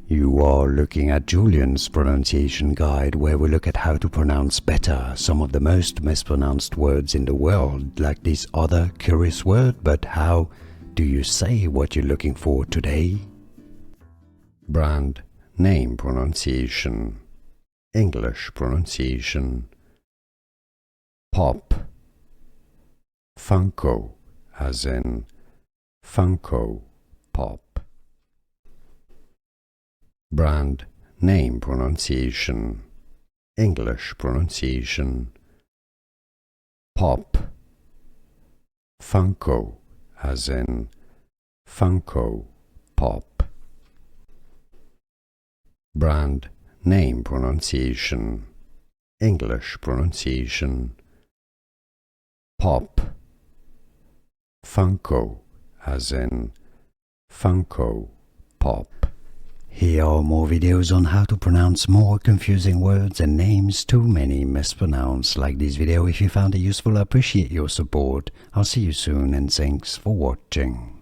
You are looking at Julian's pronunciation guide, where we look at how to pronounce better some of the most mispronounced words in the world, like this other curious word. But how do you say what you're looking for today? Brand name pronunciation, English pronunciation, pop, Funko, as in Funko Pop. Brand name pronunciation, English pronunciation, pop, Funko, as in Funko Pop. Brand name pronunciation, English pronunciation, pop, Funko, as in Funko Pop. Here are more videos on how to pronounce more confusing words and names too many mispronounced. Like this video if you found it useful. I appreciate your support. I'll see you soon and thanks for watching.